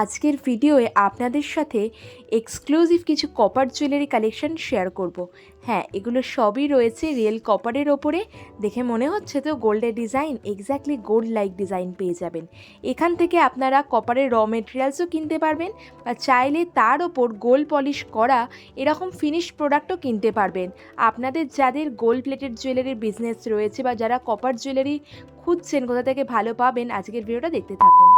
আজকের ভিডিওয়ে আপনাদের সাথে এক্সক্লুসিভ কিছু কপার জুয়েলারি কালেকশন শেয়ার করব। হ্যাঁ, এগুলো সবই রয়েছে রিয়েল কপারের ওপরে। দেখে মনে হচ্ছে তো গোল্ডের design, exactly gold like design পেয়ে যাবেন। এখান থেকে আপনারা কপারের র মেটেরিয়ালসও কিনতে পারবেন বা চাইলে তার ওপর গোল্ড পলিশ করা এরকম ফিনিশ প্রোডাক্টও কিনতে পারবেন। আপনাদের যাদের গোল্ড প্লেটেড জুয়েলারির বিজনেস রয়েছে বা যারা কপার জুয়েলারি খুঁজছেন কোথা থেকে ভালো পাবেন, আজকের ভিডিওটা দেখতে থাকুন।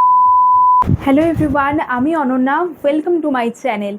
হ্যালো এভরিওয়ান, আমি Ananya, welcome to my channel.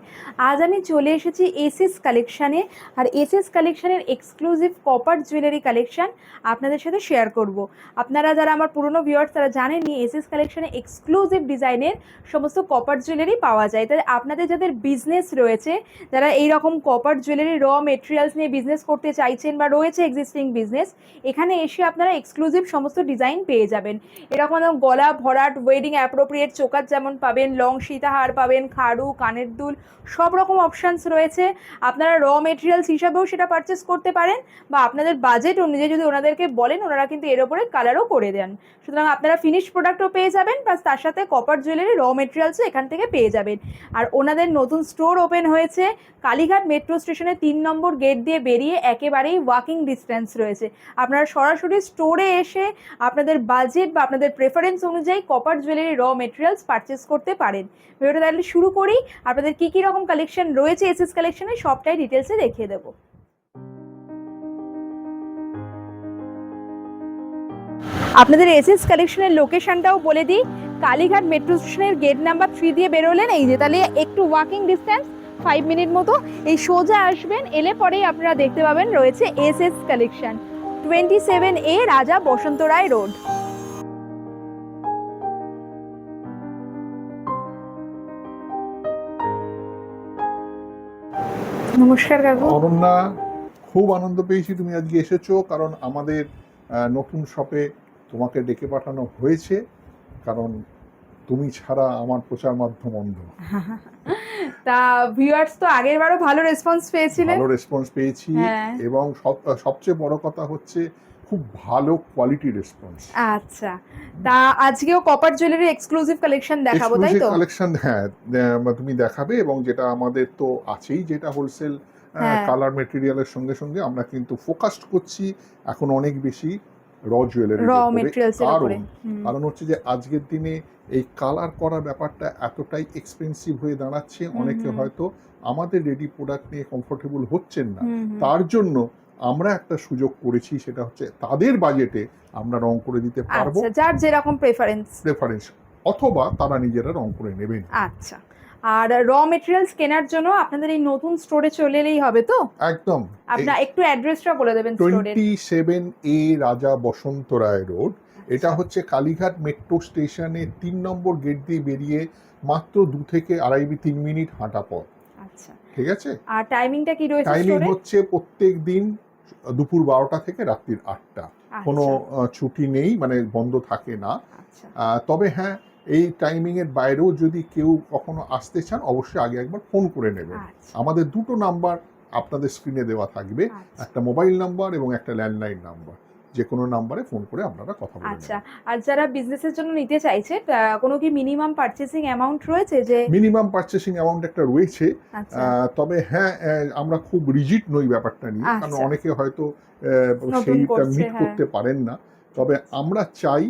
আজ আমি চলে এসেছি এসএস কালেকশানে, আর এসএস কালেকশানের এক্সক্লুসিভ কপার জুয়েলারি কালেকশান আপনাদের সাথে শেয়ার করব। আপনারা যারা আমার পুরনো ভিউয়ার্স তারা জানেননি এসএস কালেকশানে এক্সক্লুসিভ ডিজাইনের সমস্ত কপার জুয়েলারি পাওয়া যায়। তাই আপনাদের যাদের বিজনেস রয়েছে, যারা এইরকম কপার জুয়েলারি র মেটেরিয়ালস নিয়ে বিজনেস করতে চাইছেন বা রয়েছে এক্সিস্টিং বিজনেস, এখানে এসে আপনারা এক্সক্লুসিভ সমস্ত ডিজাইন পেয়ে যাবেন। এরকম গলা ভরাট ওয়েডিং অ্যাপ্রোপ্রিয়েট চোকার যেমন পাবেন, লং সীতাহার পাবেন, খাড়ু, কানের দুল, সব রকম অপশানস রয়েছে। আপনারা র মেটেরিয়ালস হিসাবেও সেটা পারচেস করতে পারেন বা আপনাদের বাজেট অনুযায়ী যদি ওনাদেরকে বলেন, ওনারা কিন্তু এর ওপরে কালারও করে দেন। সুতরাং আপনারা ফিনিশ প্রোডাক্টও পেয়ে যাবেন প্লাস তার সাথে কপার জুয়েলারি র মেটেরিয়ালসও এখান থেকে পেয়ে যাবেন। আর ওনাদের নতুন স্টোর ওপেন হয়েছে কালীঘাট মেট্রো স্টেশনের 3 নম্বর গেট দিয়ে বেরিয়ে, একেবারেই ওয়াকিং ডিস্টেন্স রয়েছে। আপনারা সরাসরি স্টোরে এসে আপনাদের বাজেট বা আপনাদের প্রেফারেন্স অনুযায়ী copper jewellery raw materials purchase করতে পারেন। ভিডিওটা তাহলে শুরু করি। আপনাদের কী কী রকম কালেকশন রয়েছে এসএস কালেকশনে সবটাই ডিটেলসে দেখিয়ে দেবো। আপনাদের এসএস কালেকশনের লোকেশনটাও বলে দিই, কালীঘাট মেট্রো স্টেশনের গেট নাম্বার 3 দিয়ে বেরোলেন, এই যে তাহলে একটু ওয়াকিং ডিস্টেন্স 5 মিনিট মতো, এই সোজা আসবেন, এলে পরেই আপনারা দেখতে পাবেন রয়েছে এসএস কালেকশন, 27A রাজা বসন্ত রায় রোড। নমস্কার কাকু। অনন্যা, খুব আনন্দ পেয়েছি তুমি আজকে এসেছো, কারণ আমাদের নতুন শপে তোমাকে ডেকে পাঠানো হয়েছে, কারণ তুমি ছাড়া আমার প্রচার মাধ্যম অন্ধ। তা ভিউয়ার্স তো আগের বারও ভালো রেসপন্স পেয়েছিলেন। ভালো রেসপন্স পেয়েছি এবং সবচেয়ে বড় কথা হচ্ছে খুব ভালো কোয়ালিটি রেসপন্স। আচ্ছা, তা আজকেও কপার জুয়েলারি এক্সক্লুসিভ কালেকশন দেখাবো, তাই তো? কালেকশন, হ্যাঁ, তুমি দেখাবে, এবং যেটা আমাদের তো আছেই, যেটা হোলসেল কালার মেটেরিয়ালের সঙ্গে সঙ্গে আমরা কিন্তু ফোকাসড করছি এখন অনেক বেশি র জুয়েলারি, কারণ হচ্ছে যে আজকের দিনে এই কালার করার ব্যাপারটা এতটাই এক্সপেন্সিভ হয়ে দাঁড়াচ্ছে, অনেকে হয়তো আমাদের রেডি প্রোডাক্ট নিয়ে কমফোর্টেবল হচ্ছেন না। তার জন্য আমরা একটা সুযোগ করেছি, সেটা হচ্ছে তাদের বাজেটে আমরা রং করে দিতে পারবো, যার যেরকম প্রেফারেন্স, অথবা তারা নিজেরা রং করে নেবেন। আচ্ছা, আর র মেটেরিয়ালস কেনার জন্য আপনাদের এই নতুন স্টোরে চলে এলেই হবে তো? একদম। আপনারা একটু অ্যাড্রেসটা বলে দেবেন স্টোরের। 27A রাজা বসন্ত রায় রোড। এটা হচ্ছে কালীঘাট মেট্রো স্টেশনের 3 নম্বর গেট দিয়ে বেরিয়ে মাত্র 2 থেকে 3 মিনিট হাঁটা পথ। আচ্ছা, ঠিক আছে। আর টাইমিংটা কি রয়েছে? টাইমিং হচ্ছে প্রত্যেক দিন দুপুর 12টা থেকে রাত্রির 8টা। কোনো ছুটি নেই, মানে বন্ধ থাকে না। তবে হ্যাঁ, এই টাইমিংয়ের বাইরেও যদি কেউ কখনো আসতে চান, অবশ্যই আগে একবার ফোন করে নেবেন। আমাদের দুটো নাম্বার আপনাদের স্ক্রিনে দেওয়া থাকবে, একটা মোবাইল নাম্বার এবং একটা ল্যান্ডলাইন নাম্বার। যে কোনো নাম্বারে ফোন করে আপনারা কথা বলতে পারেন। আচ্ছা, আর যারা বিজনেসের জন্য নিতে চাইছে, কোনো কি মিনিমাম পারচেসিং অ্যামাউন্ট রয়েছে? যে মিনিমাম পারচেসিং অ্যামাউন্ট একটা রয়েছে, তবে হ্যাঁ, আমরা খুব রিজিড নই ব্যাপারটা নিয়ে, কারণ অনেকে হয়তো সেইটা মিট করতে পারেন না। তবে আমরা চাই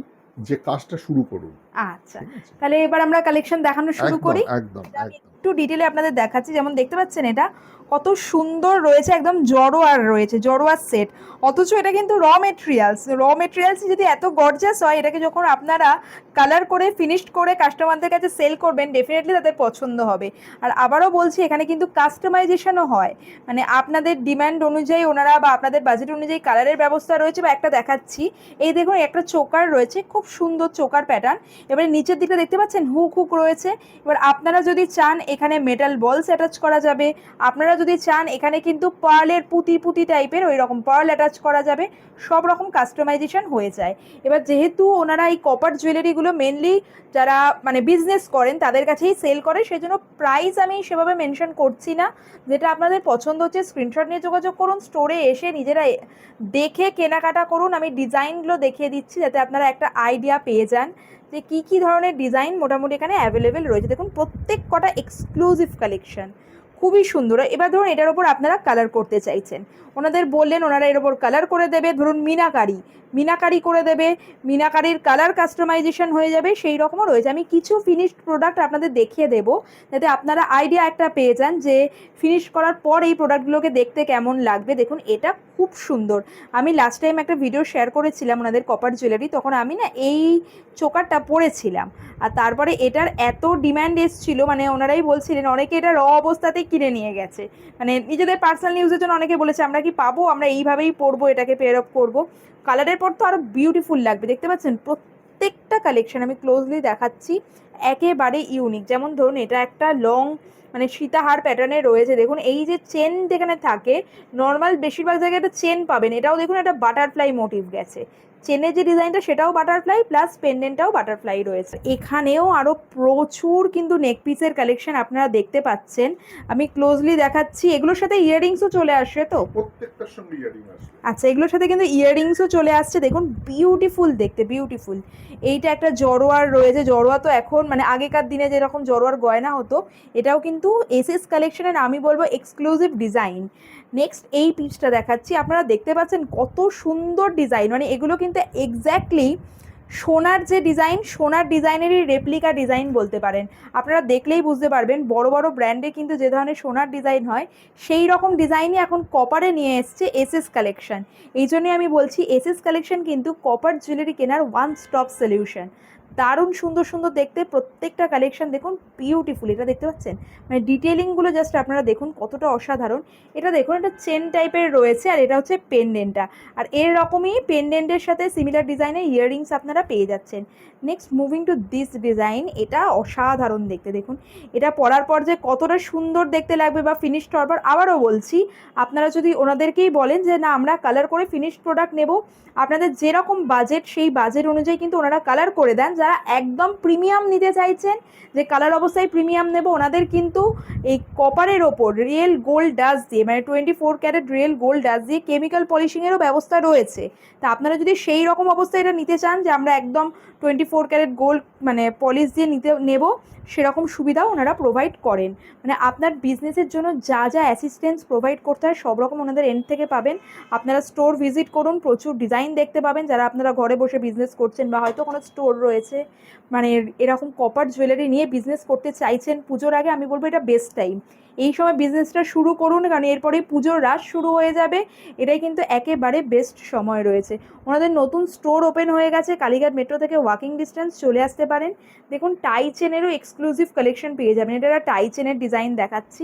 যে কাজটা শুরু করুন। আচ্ছা, তাহলে এবার আমরা কালেকশন দেখানো শুরু করি। একদম একটু ডিটেলে আপনাদের দেখাচ্ছি। যেমন দেখতে পাচ্ছেন এটা কত সুন্দর রয়েছে, একদম জড়োয়ার রয়েছে, জড়োয়ার সেট, অথচ এটা কিন্তু র মেটেরিয়ালস যদি এত গর্জাস হয়, এটাকে যখন আপনারা কালার করে ফিনিশড করে কাস্টমারদের কাছে সেল করবেন, ডেফিনেটলি তাদের পছন্দ হবে। আর আবারও বলছি, এখানে কিন্তু কাস্টমাইজেশনও হয়, মানে আপনাদের ডিমান্ড অনুযায়ী ওনারা বা আপনাদের বাজেট অনুযায়ী কালারের ব্যবস্থা রয়েছে। বা একটা দেখাচ্ছি, এই দেখুন একটা চোকার রয়েছে, খুব সুন্দর চোকার প্যাটার্ন। এবারে নিচের দিকটা দেখতে পাচ্ছেন হুক রয়েছে। এবার আপনারা যদি চান এখানে মেটাল বলস অ্যাটাচ করা যাবে, আপনারা যদি চান এখানে কিন্তু পার্লের পুঁতি টাইপের ওই রকম পার্ল অ্যাটাচ করা যাবে, সব রকম কাস্টমাইজেশন হয়ে যায়। এবার যেহেতু ওনারা এই কপার জুয়েলারিগুলো মেনলি যারা মানে বিজনেস করেন তাদের কাছেই সেল করে, সেই জন্য প্রাইস আমি সেভাবে মেনশন করছি না। যেটা আপনাদের পছন্দ হচ্ছে স্ক্রিনশট নিয়ে যোগাযোগ করুন, স্টোরে এসে নিজেরা দেখে কেনাকাটা করুন। আমি ডিজাইনগুলো দেখিয়ে দিচ্ছি যাতে আপনারা একটা আইডিয়া পেয়ে যান যে কী কী ধরনের ডিজাইন মোটামুটি এখানে অ্যাভেলেবেল রয়েছে। দেখুন প্রত্যেক কটা এক্সক্লুসিভ কালেকশন, খুবই সুন্দর। এবার ধরুন এটার ওপর আপনারা কালার করতে চাইছেন, ওনাদের বললেন ওনারা এর ওপর কালার করে দেবে, ধরুন মিনাকারি করে দেবে, মিনাকারির কালার কাস্টমাইজেশন হয়ে যাবে, সেই রকমও রয়েছে। আমি কিছু ফিনিশড প্রোডাক্ট আপনাদের দেখিয়ে দেবো যাতে আপনারা আইডিয়া একটা পেয়ে যান যে ফিনিশ করার পর এই প্রোডাক্টগুলোকে দেখতে কেমন লাগবে। দেখুন এটা খুব সুন্দর। আমি লাস্ট টাইম একটা ভিডিও শেয়ার করেছিলাম ওনাদের কপার জুয়েলারি, তখন আমি না এই চোকারটা পরেছিলাম, আর তারপরে এটার এত ডিম্যান্ড এসেছিলো, মানে ওনারাই বলছিলেন অনেকে এটা র অবস্থাতেই কিনে নিয়ে গেছে, মানে নিজেদের পার্সোনাল ইউজের জন্য অনেকে বলেছে আমরা কি পাবো, আমরা এইভাবেই পরবো, এটাকে পেয়ার আপ করবো। কালারের পর তো আরও বিউটিফুল লাগবে। দেখতে পাচ্ছেন প্রত্যেকটা কালেকশন আমি ক্লোজলি দেখাচ্ছি, একেবারে ইউনিক। যেমন ধরুন এটা একটা লং মানে সীতাহার প্যাটার্নে রয়েছে। দেখুন এই যে চেন যেখানে থাকে, নর্মাল বেশিরভাগ জায়গায় একটা চেন পাবেন, এটাও দেখুন একটা বাটারফ্লাই মোটিভ গেছে। চেনের যে ডিজাইনটা সেটাও বাটারফ্লাই, প্লাস পেন্ডেন্টটাও বাটারফ্লাই রয়েছে। এখানেও আরও প্রচুর কিন্তু নেক পিসের কালেকশন আপনারা দেখতে পাচ্ছেন, আমি ক্লোজলি দেখাচ্ছি। এগুলোর সাথে ইয়াররিংসও চলে আসছে তো, প্রত্যেকটার সঙ্গে ইয়ারিং আসবে। আচ্ছা এগুলোর সাথে কিন্তু ইয়াররিংসও চলে আসছে। দেখুন বিউটিফুল দেখতে, বিউটিফুল। এইটা একটা জড়োয়ার রয়েছে, জড়োয়া তো এখন মানে আগেকার দিনে যেরকম জড়োয়ার গয়না হতো, এটাও কিন্তু এসএস কালেকশনের আমি বলবো এক্সক্লুসিভ ডিজাইন। নেক্সট এই পিসটা দেখাচ্ছি, আপনারা দেখতে পাচ্ছেন কত সুন্দর ডিজাইন, মানে এগুলো কিন্তু এক্স্যাক্টলি সোনার যে ডিজাইন, সোনার ডিজাইনেরই রেপ্লিকা ডিজাইন বলতে পারেন। আপনারা দেখলেই বুঝতে পারবেন বড় বড় ব্র্যান্ডে কিন্তু যে ধরনের সোনার ডিজাইন হয় সেই রকম ডিজাইনই এখন কপারে নিয়ে এসছে এসএস কালেকশন। এই জন্যই আমি বলছি এসএস কালেকশন কিন্তু কপার জুয়েলারি কেনার ওয়ান স্টপ সলিউশন। দারুণ সুন্দর সুন্দর দেখতে প্রত্যেকটা কালেকশন, দেখুন বিউটিফুল। এটা দেখতে পাচ্ছেন মানে ডিটেলিংগুলো জাস্ট আপনারা দেখুন কতটা অসাধারণ। এটা দেখুন একটা চেন টাইপের রয়েছে, আর এটা হচ্ছে পেন্ডেন্টটা, আর এর রকমই পেন্ডেন্টের সাথে সিমিলার ডিজাইনের ইয়াররিংস আপনারা পেয়ে যাচ্ছেন। Next moving to this design, এটা অসাধারণ দেখতে। দেখুন এটা পরার পর যে কতটা সুন্দর দেখতে লাগবে, বা ফিনিশড হওয়ার পর, আবারও বলছি আপনারা যদি ওনাদেরকেই বলেন যে না আমরা কালার করে ফিনিশড প্রোডাক্ট নেব, আপনাদের যেরকম বাজেট সেই বাজেট অনুযায়ী কিন্তু ওনারা কালার করে দেন। যারা একদম প্রিমিয়াম নিতে চাইছেন, যে কালার অবস্থায় প্রিমিয়াম নেব, ওনাদের কিন্তু এই কপারের ওপর রিয়েল গোল্ড ডাস্ট দিয়ে, মানে 24 ক্যারেট রিয়েল গোল্ড ডাস্ট দিয়ে কেমিক্যাল পলিশিংয়েরও ব্যবস্থা রয়েছে। তা আপনারা যদি সেই রকম অবস্থায় এটা নিতে চান যে আমরা একদম 24 ক্যারেট গোল্ড মানে পলিশ দিয়ে নেব, সেরকম সুবিধাও ওনারা প্রোভাইড করেন। মানে আপনার বিজনেসের জন্য যা যা অ্যাসিস্ট্যান্স প্রোভাইড করতে হয় সব রকম ওনাদের এন্ড থেকে পাবেন। আপনারা স্টোর ভিজিট করুন, প্রচুর ডিজাইন দেখতে পাবেন। যারা আপনারা ঘরে বসে বিজনেস করছেন, বা হয়তো কোনো স্টোর রয়েছে মানে এরকম কপার জুয়েলারি নিয়ে বিজনেস করতে চাইছেন, পুজোর আগে আমি বলবো এটা বেস্ট টাইম। এই সময় বিজনেসটা শুরু করুন, কারণ এরপরেই পুজোর রাশ শুরু হয়ে যাবে। এটাই কিন্তু একেবারে বেস্ট সময় রয়েছে। ওনাদের নতুন স্টোর ওপেন হয়ে গেছে, কালীঘাট মেট্রো থেকে ওয়াকিং ডিস্টেন্স, চলে আসতে পারেন। দেখুন টাই চেনেরও এক্সক্লুসিভ কালেকশন পেয়ে যাবেন। এটা একটা টাই চেনের ডিজাইন দেখাচ্ছি,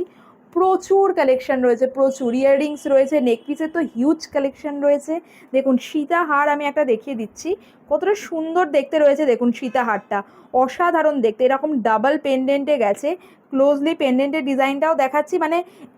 প্রচুর কালেকশন রয়েছে, প্রচুর ইয়াররিংস রয়েছে, নেকপিসের তো হিউজ কালেকশন রয়েছে। দেখুন সীতাহার আমি একটা দেখিয়ে দিচ্ছি, কতটা সুন্দর দেখতে রয়েছে। দেখুন সীতাহারটা অসাধারণ দেখতে, এরকম ডাবল পেন্ডেন্টে গেছে। ক্লোজলি পেন্ডেন্টের ডিজাইনটাও দেখাচ্ছি, মানে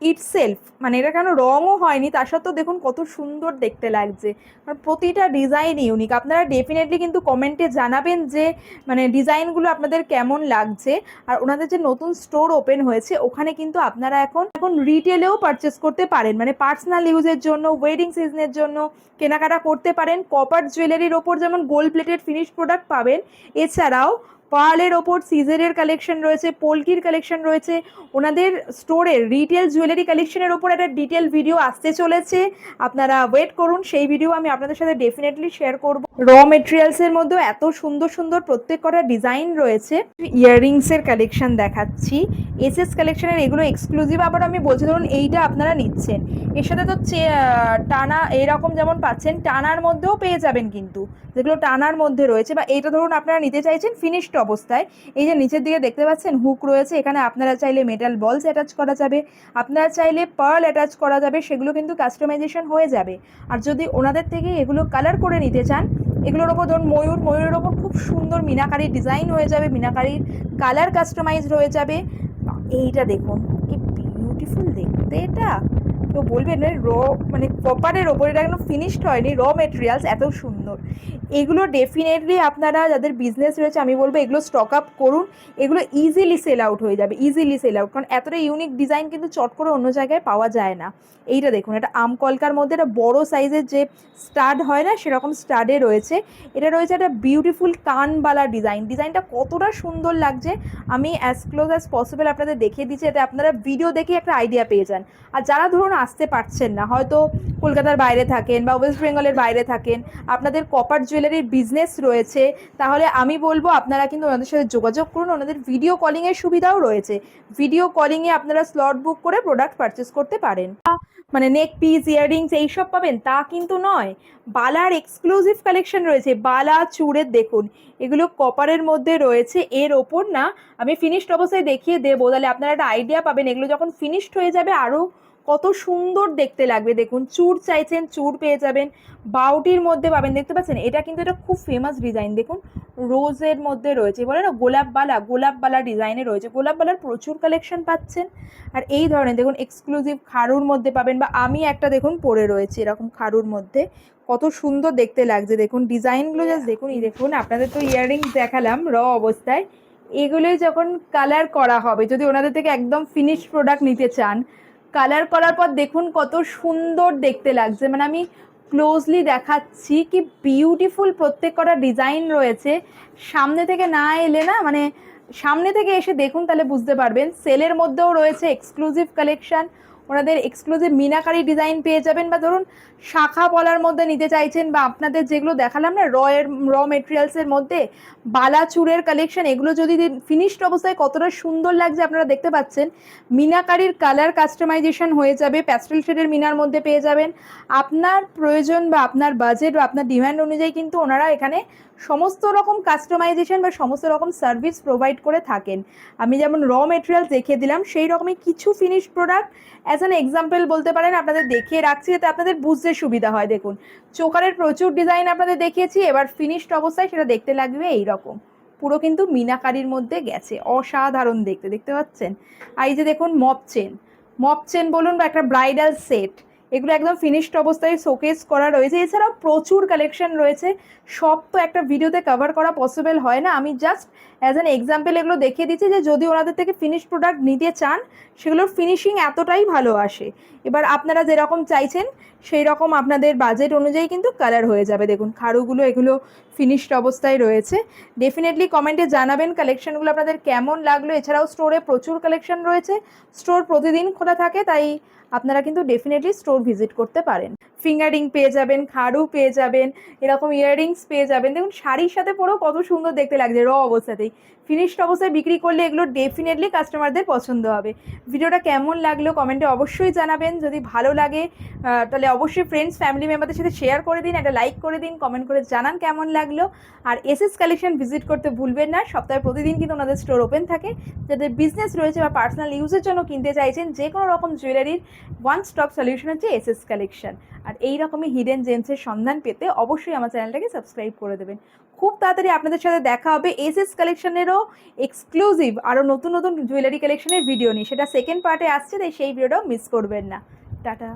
ইটসেলফ, মানে এটা কেন রঙও হয়নি, তার সত্ত্বেও দেখুন কত সুন্দর দেখতে লাগছে। কারণ প্রতিটা ডিজাইন ইউনিক। আপনারা ডেফিনেটলি কিন্তু কমেন্টে জানাবেন যে মানে ডিজাইনগুলো আপনাদের কেমন লাগছে। আর ওনাদের যে নতুন স্টোর ওপেন হয়েছে ওখানে কিন্তু আপনারা এখন রিটেলেও পারচেস করতে পারেন, মানে পার্সোনাল ইউজের জন্য, ওয়েডিং সিজনের জন্য কেনাকাটা করতে পারেন। কপার জুয়েলারির ওপর যেমন গোল্ড প্লেটেড ফিনিশ প্রোডাক্ট পাবেন, এছাড়াও পার্লের ওপর সিজারের কালেকশন রয়েছে, পোলকির কালেকশন রয়েছে। ওনাদের স্টোরের রিটেল জুয়েলারি কালেকশনের ওপর একটা ডিটেল ভিডিও আসতে চলেছে, আপনারা ওয়েট করুন, সেই ভিডিও আমি আপনাদের সাথে ডেফিনেটলি শেয়ার করব। র মেটেরিয়ালসের মধ্যেও এত সুন্দর সুন্দর প্রত্যেক কটা ডিজাইন রয়েছে। ইয়াররিংসের কালেকশন দেখাচ্ছি, এসএস কালেকশনের এগুলো এক্সক্লুসিভ। আবার আমি বলছি ধরুন এইটা আপনারা নিচ্ছেন, এর সাথে তো টানা এরকম যেমন পাচ্ছেন, টানার মধ্যেও পেয়ে যাবেন কিন্তু, যেগুলো টানার মধ্যে রয়েছে। বা এইটা ধরুন আপনারা নিতে চাইছেন ফিনিশড অবস্থায়, এই যে নিচের দিকে দেখতে পাচ্ছেন হুক রয়েছে, এখানে আপনারা চাইলে মেটাল বলস অ্যাটাচ করা যাবে, আপনারা চাইলে পার্ল অ্যাটাচ করা যাবে, সেগুলো কিন্তু কাস্টমাইজেশন হয়ে যাবে। আর যদি ওনাদের থেকে এগুলো কালার করে নিতে চান, এগুলোর ওপর ধরুন ময়ূরের ওপর খুব সুন্দর মিনাকারির ডিজাইন হয়ে যাবে, মিনাকারির কালার কাস্টমাইজ হয়ে যাবে। এইটা দেখুন কি বিউটিফুল দেখতে, এটা কেউ বলবেন র মানে কপারের ওপর, এটা একদম ফিনিশড হয়নি, র মেটেরিয়ালস এত সুন্দর। সুন্দর। এগুলো ডেফিনেটলি আপনারা যাদের বিজনেস রয়েছে আমি বলবো এগুলো স্টক আপ করুন, এগুলো ইজিলি সেল আউট হয়ে যাবে, ইজিলি সেল আউট, কারণ এতটা ইউনিক ডিজাইন কিন্তু চট করে অন্য জায়গায় পাওয়া যায় না। এইটা দেখুন, এটা আম কলকার মধ্যে একটা বড় সাইজের যে স্টাড হয় না সেরকম স্টাডে রয়েছে, এটা রয়েছে একটা বিউটিফুল কানবালা ডিজাইন। ডিজাইনটা কতটা সুন্দর লাগছে আমি অ্যাজ ক্লোজ অ্যাজ পসিবল আপনাদের দেখিয়ে দিচ্ছি, যাতে আপনারা ভিডিও দেখে একটা আইডিয়া পেয়ে যান। আর যারা ধরুন আসতে পারছেন না, হয়তো কলকাতার বাইরে থাকেন বা ওয়েস্ট বেঙ্গলের বাইরে থাকেন, আপনাদের কপার জুয়েলারির বিজনেস রয়েছে, তাহলে আমি বলবো আপনারা কিন্তু ওনাদের সাথে যোগাযোগ করুন। ওনাদের ভিডিও কলিংয়ের সুবিধাও রয়েছে, ভিডিও কলিংয়ে আপনারা স্লট বুক করে প্রোডাক্ট পারচেস করতে পারেন। মানে নেক পিস, ইয়াররিংস এইসব পাবেন তা কিন্তু নয়, বালার এক্সক্লুসিভ কালেকশন রয়েছে। বালা চূড়ের দেখুন, এগুলো কপারের মধ্যে রয়েছে, এর ওপর না আমি ফিনিশড অবস্থায় দেখিয়ে দেবো, তাহলে আপনারা একটা আইডিয়া পাবেন এগুলো যখন ফিনিশড হয়ে যাবে আরও কত সুন্দর দেখতে লাগবে। দেখুন চূড় চাইছেন চূড় পেয়ে যাবেন, বাউটির মধ্যে পাবেন, দেখতে পাচ্ছেন এটা কিন্তু এটা খুব ফেমাস ডিজাইন। দেখুন রোজের মধ্যে রয়েছে, বলে না গোলাপবালা ডিজাইনে রয়েছে, গোলাপবালার প্রচুর কালেকশন পাচ্ছেন। আর এই ধরনের দেখুন এক্সক্লুসিভ খাড়ুর মধ্যে পাবেন, বা আমি একটা দেখুন পরে রয়েছে এরকম খাড়ুর মধ্যে, কত সুন্দর দেখতে লাগছে। দেখুন ডিজাইনগুলো জাস্ট দেখুন। এই দেখুন আপনাদের তো ইয়াররিংস দেখালাম র অবস্থায়, এগুলোই যখন কালার করা হবে, যদি ওনাদের থেকে একদম ফিনিশড প্রোডাক্ট নিতে চান, কালার করার পর দেখুন কত সুন্দর দেখতে লাগছে। মানে আমি ক্লোজলি দেখাচ্ছি কি বিউটিফুল প্রত্যেক কটা ডিজাইন রয়েছে। সামনে থেকে না এলে না, মানে সামনে থেকে এসে দেখুন তাহলে বুঝতে পারবেন। সেলের মধ্যেও রয়েছে এক্সক্লুসিভ কালেকশান, ওনাদের এক্সক্লুসিভ মিনাকারি ডিজাইন পেয়ে যাবেন, বা ধরুন শাখা পলার মধ্যে নিতে চাইছেন, বা আপনাদের যেগুলো দেখালাম না র মেটেরিয়ালসের মধ্যে বালা চূড়ের কালেকশন, এগুলো যদি ফিনিশড অবস্থায় কতটা সুন্দর লাগছে আপনারা দেখতে পাচ্ছেন। মিনাকারির কালার কাস্টমাইজেশন হয়ে যাবে, প্যাস্টেল শেডের মিনার মধ্যে পেয়ে যাবেন। আপনার প্রয়োজন বা আপনার বাজেট বা আপনার ডিমান্ড অনুযায়ী কিন্তু ওনারা এখানে সমস্ত রকম কাস্টমাইজেশন বা সমস্ত রকম সার্ভিস প্রোভাইড করে থাকেন। আমি যেমন র মেটেরিয়ালস দেখিয়ে দিলাম, সেই রকমই কিছু finished product as an example বলতে পারেন আপনাদের দেখিয়ে রাখছি, যাতে আপনাদের বুঝতে সুবিধা হয়। দেখুন চোকারের প্রচুর ডিজাইন আপনাদের দেখিয়েছি, এবার ফিনিশড অবস্থায় সেটা দেখতে লাগবে এইরকম, পুরো কিন্তু মিনাকারির মধ্যে গেছে, অসাধারণ দেখতে, দেখতে পাচ্ছেন। আর এই যে দেখুন মপ চেন বলুন বা একটা ব্রাইডাল সেট, এগুলো একদম ফিনিশড অবস্থায় শোকেস করা রয়েছে। এছাড়াও প্রচুর কালেকশন রয়েছে, সব তো একটা ভিডিওতে কভার করা পসিবল হয় না, আমি জাস্ট অ্যাজ অ্যান এক্সাম্পল এগুলো দেখিয়ে দিচ্ছি যে যদি ওনাদের থেকে ফিনিশড প্রোডাক্ট নিতে চান সেগুলোর ফিনিশিং এতটাই ভালো আসে। এবার আপনারা যেরকম চাইছেন সেই রকম আপনাদের বাজেট অনুযায়ী কিন্তু কালার হয়ে যাবে। দেখুন খাড়ুগুলো এগুলো ফিনিশড অবস্থায় রয়েছে। ডেফিনেটলি কমেন্টে জানাবেন কালেকশনগুলো আপনাদের কেমন লাগলো। এছাড়াও স্টোরে প্রচুর কালেকশন রয়েছে, স্টোর প্রতিদিন খোলা থাকে, তাই আপনারা কিন্তু ডেফিনেটলি স্টোর ভিজিট করতে পারেন। ফিঙ্গারিং পেয়ে যাবেন, খাড়ু পেয়ে যাবেন, এরকম ইয়াররিংস পেয়ে যাবেন। দেখুন শাড়ির সাথে পরেও কত সুন্দর দেখতে লাগছে র অবস্থাতেই। ফিনিশড অবস্থায় বিক্রি করলে এগুলো ডেফিনেটলি কাস্টমারদের পছন্দ হবে। ভিডিওটা কেমন লাগলো কমেন্টে অবশ্যই জানাবেন। যদি ভালো লাগে তাহলে অবশ্যই ফ্রেন্ডস ফ্যামিলি মেম্বারদের সাথে শেয়ার করে দিন, একটা লাইক করে দিন, কমেন্ট করে জানান কেমন লাগলো। আর এসএস কালেকশন ভিজিট করতে ভুলবেন না, সপ্তাহে প্রতিদিন কিন্তু ওনাদের স্টোর ওপেন থাকে। যাদের বিজনেস রয়েছে বা পার্সোনাল ইউজের জন্য কিনতে চাইছেন যে কোনো রকম জুয়েলারির ওয়ান স্টপ সলিউশন হচ্ছে এসএস কালেকশন। আর এই রকমই হিডেন জেমসের সন্ধান পেতে অবশ্যই আমার চ্যানেলটাকে সাবস্ক্রাইব করে দেবেন। খুব তাড়াতাড়ি আপনাদের সাথে দেখা হবে এসএস কালেকশনেরও এক্সক্লুসিভ আরও নতুন নতুন জুয়েলারি কালেকশনের ভিডিও নিয়ে, সেটা সেকেন্ড পার্টে আসছে, তাই সেই ভিডিওটাও মিস করবেন না। টাটা।